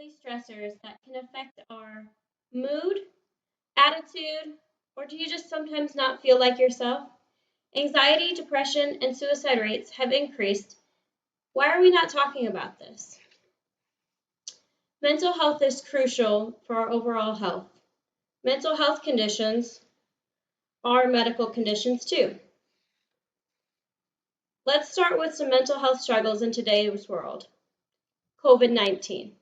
daily stressors that can affect our mood, attitude, or do you just sometimes not feel like yourself? Anxiety, depression, and suicide rates have increased. Why are we not talking about this? Mental health is crucial for our overall health. Mental health conditions are medical conditions too. Let's start with some mental health struggles in today's world. COVID-19.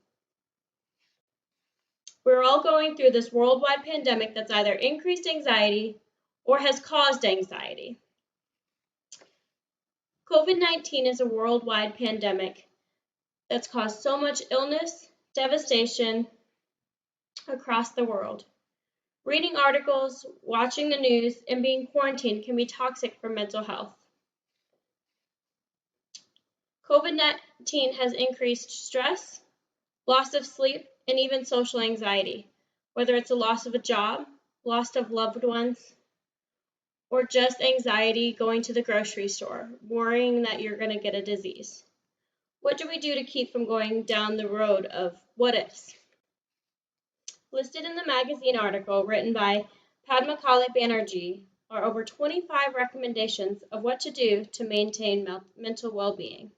We're all going through this worldwide pandemic that's either increased anxiety or has caused anxiety. COVID-19 is a worldwide pandemic that's caused so much illness, devastation across the world. Reading articles, watching the news, and being quarantined can be toxic for mental health. COVID-19 has increased stress, loss of sleep, and even social anxiety, whether it's a loss of a job, loss of loved ones, or just anxiety going to the grocery store, worrying that you're going to get a disease. What do we do to keep from going down the road of what ifs? Listed in the magazine article written by Padmakali Banerjee are over 25 recommendations of what to do to maintain mental well-being.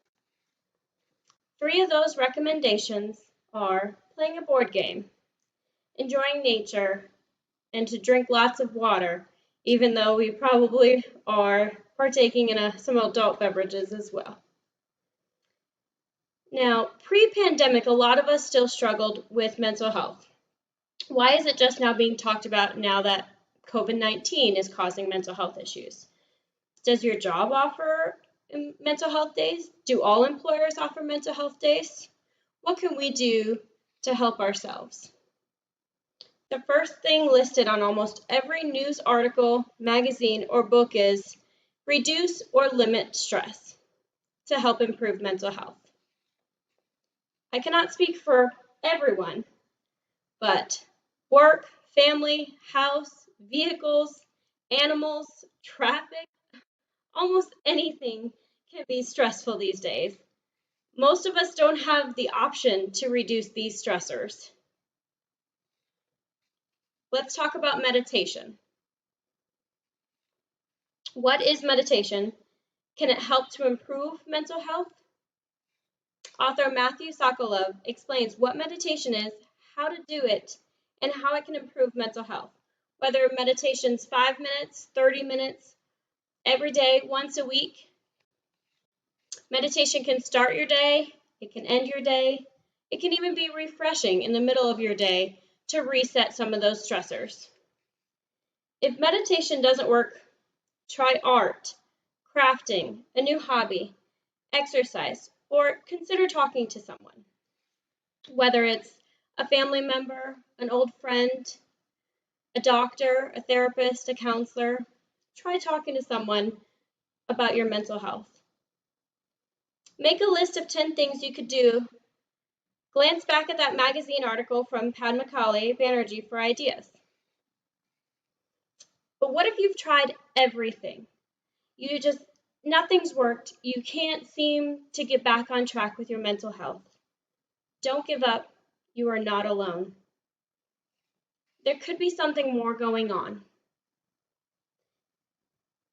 3 of those recommendations are playing a board game, enjoying nature, and to drink lots of water, even though we probably are partaking in some adult beverages as well. Now, pre-pandemic, a lot of us still struggled with mental health. Why is it just now being talked about now that COVID-19 is causing mental health issues? Does your job offer mental health days? Do all employers offer mental health days? What can we do to help ourselves? The first thing listed on almost every news article, magazine, or book is reduce or limit stress to help improve mental health. I cannot speak for everyone, but work, family, house, vehicles, animals, traffic, almost anything can be stressful these days. Most of us don't have the option to reduce these stressors. Let's talk about meditation. What is meditation? Can it help to improve mental health? Author Matthew Sokolov explains what meditation is, how to do it, and how it can improve mental health. Whether meditation's 5 minutes, 30 minutes, every day, once a week. Meditation can start your day, it can end your day, it can even be refreshing in the middle of your day to reset some of those stressors. If meditation doesn't work, try art, crafting, a new hobby, exercise, or consider talking to someone. Whether it's a family member, an old friend, a doctor, a therapist, a counselor, try talking to someone about your mental health. Make a list of 10 things you could do. Glance back at that magazine article from Padmakali Banerjee for ideas. But what if you've tried everything? Nothing's worked. You can't seem to get back on track with your mental health. Don't give up. You are not alone. There could be something more going on.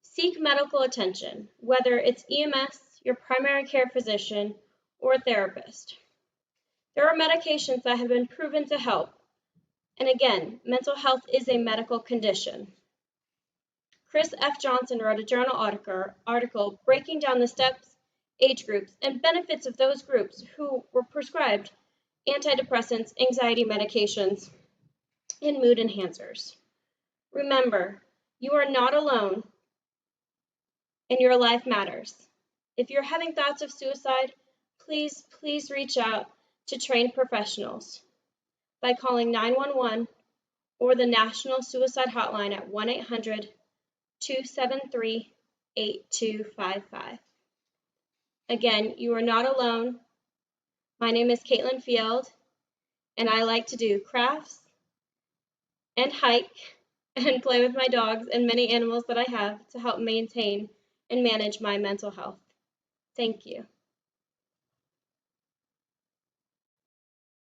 Seek medical attention, whether it's EMS, your primary care physician, or a therapist. There are medications that have been proven to help. And again, mental health is a medical condition. Chris F. Johnson wrote a journal article breaking down the steps, age groups, and benefits of those groups who were prescribed antidepressants, anxiety medications, and mood enhancers. Remember, you are not alone, and your life matters. If you're having thoughts of suicide, please reach out to trained professionals by calling 911 or the National Suicide Hotline at 1-800-273-8255. Again, you are not alone. My name is Fjeld, and I like to do crafts and hike and play with my dogs and many animals that I have to help maintain and manage my mental health. Thank you.